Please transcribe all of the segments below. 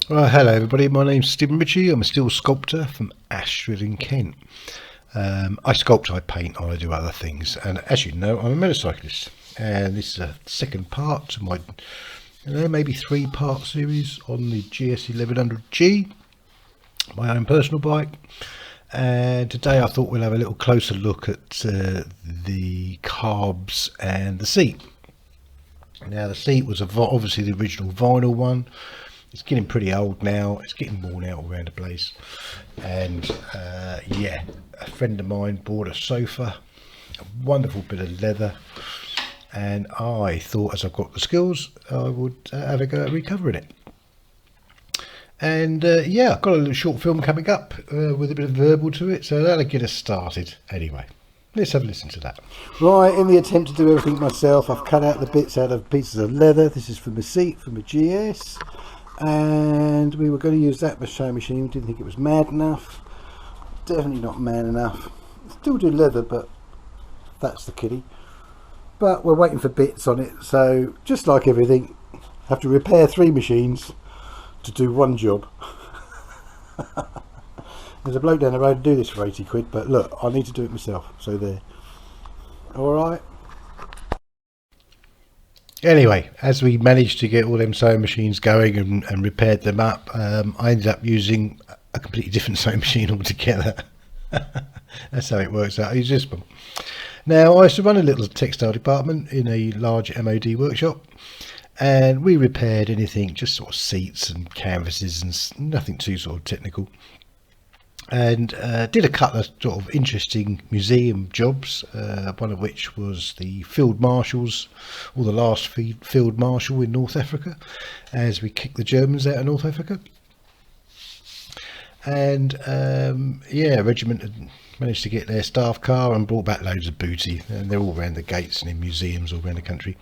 Well, hello everybody, my name's Stephen Ritchie. I'm a steel sculptor from Ashford in Kent. I sculpt, I paint, I do other things, and as you know, I'm a motorcyclist. And this is a second part to my maybe 3-part series on the GS 1100G, my own personal bike. And today I thought we'll have a little closer look at the carbs and the seat. Now the seat was obviously the original vinyl one. It's getting pretty old now, it's getting worn out all around the place, and yeah, a friend of mine bought a sofa, a wonderful bit of leather, and I thought as I've got the skills I would have a go at recovering it. And yeah, I've got a little short film coming up with a bit of verbal to it, so that'll get us started. Anyway, let's have a listen to that. Right, in the attempt to do everything myself, I've cut out the bits out of pieces of leather. This is from the seat, from a GS. And we were going to use that sewing machine. We didn't think it was mad enough. Definitely not man enough. Still do leather, but that's the kitty. But we're waiting for bits on it, so just like everything, have to repair 3 machines to do one job. There's a bloke down the road to do this for 80 quid, but look, I need to do it myself, so there. Alright. Anyway, as we managed to get all them sewing machines going and repaired them up, I ended up using a completely different sewing machine altogether. That's how it works out. I use this one. Now, I used to run a little textile department in a large MOD workshop, and we repaired anything, just sort of seats and canvases and nothing too sort of technical. And did a couple of sort of interesting museum jobs, one of which was the Field Marshals, or the last Field Marshal in North Africa, as we kicked the Germans out of North Africa. And yeah, regiment had managed to get their staff car and brought back loads of booty, and they're all around the gates and in museums all around the country,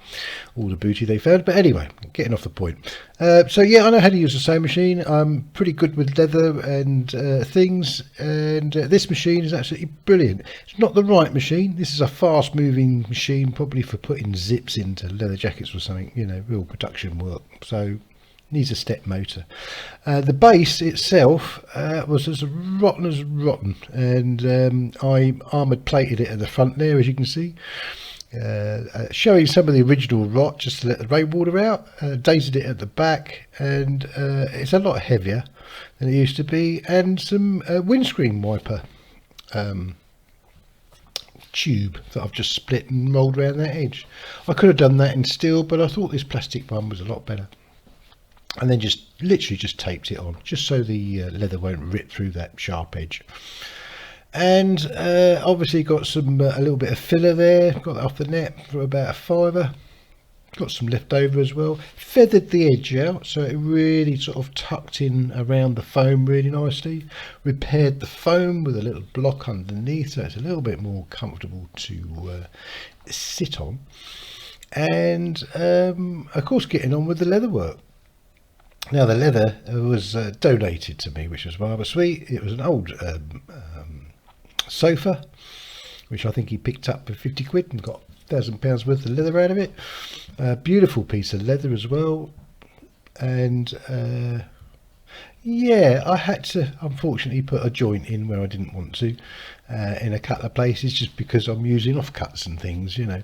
all the booty they found. But anyway, getting off the point. So yeah, I know how to use a sewing machine. I'm pretty good with leather and things, and this machine is absolutely brilliant. It's not the right machine. This is a fast moving machine, probably for putting zips into leather jackets or something, you know, real production work. So needs a step motor. The base itself was as rotten as rotten, and I armoured plated it at the front there, as you can see, showing some of the original rot just to let the rainwater out. Daised it at the back, and it's a lot heavier than it used to be, and some windscreen wiper tube that I've just split and rolled around that edge. I could have done that in steel, but I thought this plastic one was a lot better. And then just literally just taped it on, just so the leather won't rip through that sharp edge. And obviously got some a little bit of filler there, got that off the net for about £5. Got some left over as well. Feathered the edge out so it really sort of tucked in around the foam really nicely. Repaired the foam with a little block underneath so it's a little bit more comfortable to sit on. And of course getting on with the leather work. Now the leather was donated to me, which was rather sweet. It was an old sofa, which I think he picked up for 50 quid and got £1,000 worth of leather out of it. A beautiful piece of leather as well. And yeah, I had to unfortunately put a joint in where I didn't want to, in a couple of places, just because I'm using offcuts and things, you know.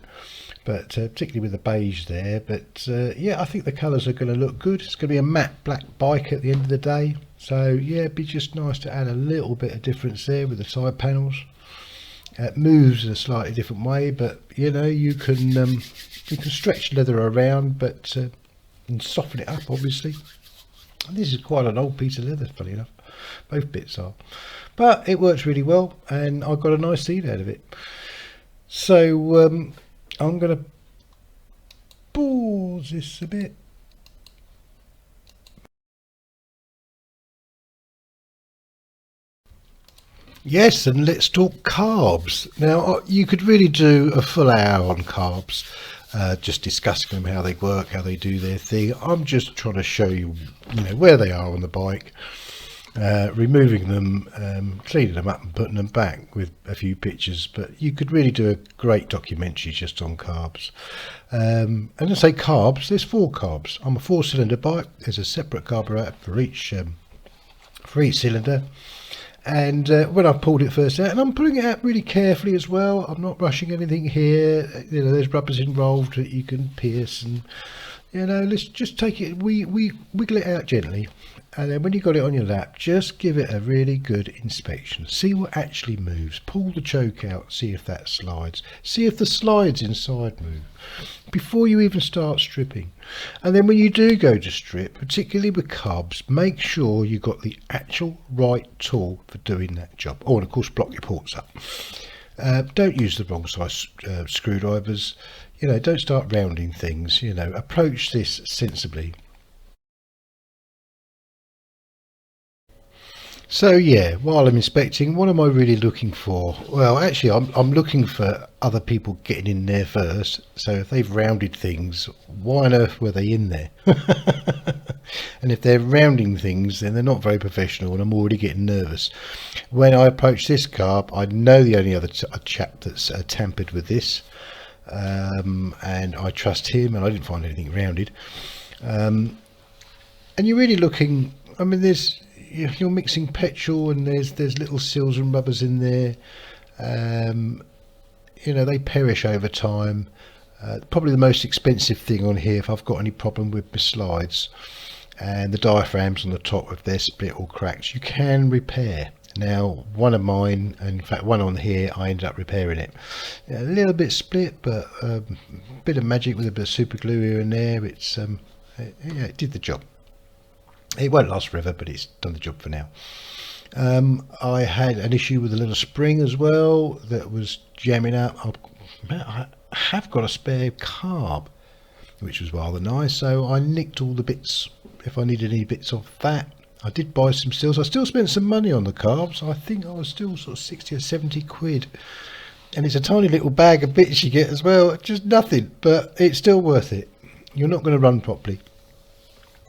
But particularly with the beige there. But yeah, I think the colours are going to look good. It's going to be a matte black bike at the end of the day. So yeah, it'd be just nice to add a little bit of difference there with the side panels. It moves in a slightly different way, but you know, you can stretch leather around, but and soften it up obviously. And this is quite an old piece of leather, funny enough. Both bits are, but it works really well, and I got a nice seat out of it. So I'm going to pause this a bit. Yes, and let's talk carbs. Now, you could really do a full hour on carbs, just discussing them, how they work, how they do their thing. I'm just trying to show you, you know, where they are on the bike, removing them, cleaning them up and putting them back with a few pictures. But you could really do a great documentary just on carbs. And I say carbs, there's 4 carbs. I'm a 4-cylinder bike. There's a separate carburetor for each cylinder. And when I pulled it first out, and I'm pulling it out really carefully as well, I'm not rushing anything here. You know, there's rubbers involved that you can pierce, and you know, let's just take it, we wiggle it out gently, and then when you got it on your lap, just give it a really good inspection. See what actually moves. Pull the choke out, see if that slides. See if the slides inside move before you even start stripping. And then when you do go to strip, particularly with carbs, make sure you got the actual right tool for doing that job. Oh, and of course, block your ports up. Don't use the wrong size screwdrivers. You know, don't start rounding things. You know, approach this sensibly. So yeah, while I'm inspecting, what am I really looking for? Well, actually, I'm looking for other people getting in there first. So if they've rounded things, why on earth were they in there? And if they're rounding things, then they're not very professional, and I'm already getting nervous. When I approach this carb, I know the only other chap that's tampered with this, and I trust him, and I didn't find anything rounded. And you're really looking, I mean, you're mixing petrol, and there's little seals and rubbers in there. You know, they perish over time. Probably the most expensive thing on here, if I've got any problem with the slides and the diaphragms on the top, if they're split or cracked, you can repair. Now, one of mine, and in fact one on here, I ended up repairing it. A little bit split, but a bit of magic with a bit of super glue here and there. It did the job. It won't last forever, but it's done the job for now. I had an issue with a little spring as well that was jamming up. I have got a spare carb, which was rather nice, so I nicked all the bits if I needed any bits of that. I did buy some stills. I still spent some money on the carbs. I think I was still sort of 60 or 70 quid. And it's a tiny little bag of bits you get as well. Just nothing, but it's still worth it. You're not going to run properly.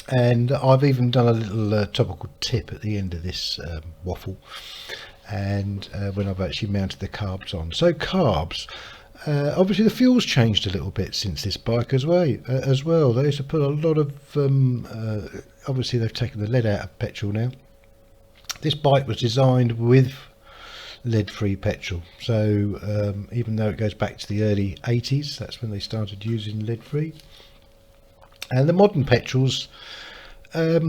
And I've even done a little topical tip at the end of this waffle, and when I've actually mounted the carbs on. So carbs, obviously the fuel's changed a little bit since this bike as well. They used to put a lot of, obviously they've taken the lead out of petrol now. This bike was designed with lead-free petrol, so even though it goes back to the early 80s, that's when they started using lead-free. And the modern petrols, they're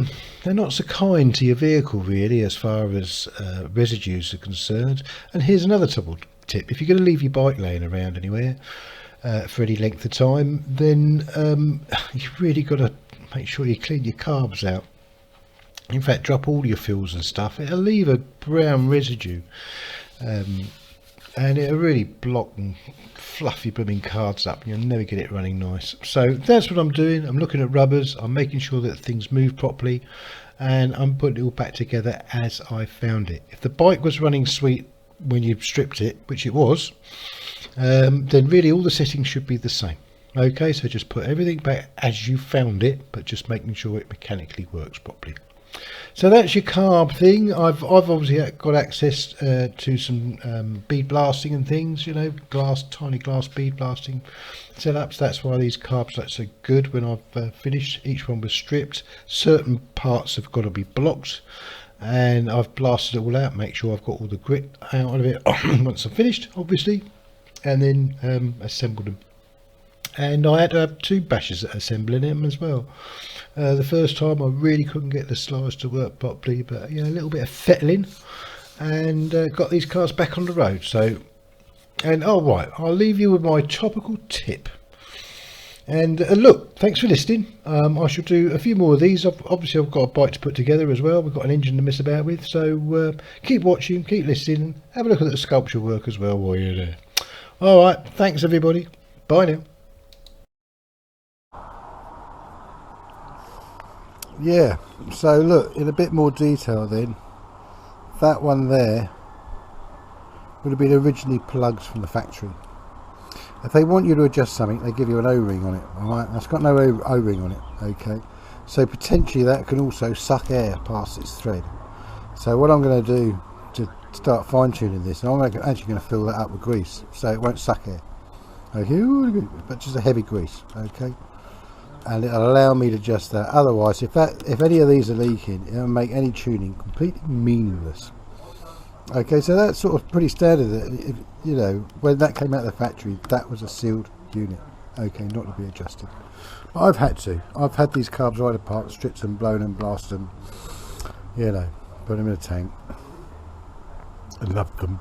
not so kind to your vehicle really as far as residues are concerned. And here's another double tip: if you're going to leave your bike laying around anywhere for any length of time, then you've really got to make sure you clean your carbs out. In fact, drop all your fuels and stuff. It'll leave a brown residue, and it'll really block and fluff your blooming cards up, and you'll never get it running nice. So that's what I'm doing. I'm looking at rubbers, I'm making sure that things move properly, and I'm putting it all back together as I found it. If the bike was running sweet when you stripped it, which it was, then really all the settings should be the same. Okay, so just put everything back as you found it, but just making sure it mechanically works properly. So that's your carb thing. I've obviously got access to some bead blasting and things, you know, tiny glass bead blasting setups. That's why these carbs are so good. When I've finished, each one was stripped. Certain parts have got to be blocked, and I've blasted it all out. Make sure I've got all the grit out of it once I'm finished, obviously, and then assembled them. And I had to have 2 bashes at assembling them as well. The first time I really couldn't get the slides to work properly, but you know, a little bit of fettling, and got these cars back on the road. So, and right, I'll leave you with my topical tip. And look, thanks for listening. I shall do a few more of these. Obviously I've got a bike to put together as well. We've got an engine to mess about with, so keep watching, keep listening, and have a look at the sculpture work as well while you're there. All right, thanks everybody. Bye now. Yeah, so look, in a bit more detail then, that one there would have been originally plugged from the factory. If they want you to adjust something, they give you an O-ring on it, alright? That's got no O-ring on it, okay? So potentially that can also suck air past its thread. So what I'm going to do to start fine tuning this, and I'm actually going to fill that up with grease so it won't suck air. Okay, but just a heavy grease. Okay, and it'll allow me to adjust that. Otherwise, if any of these are leaking, it'll make any tuning completely meaningless. Okay, so that's sort of pretty standard. That you know, when that came out of the factory, that was a sealed unit. Okay, not to be adjusted. But I've had these carbs right apart, stripped them, blown them, blasted them. You know, put them in a tank. I love them.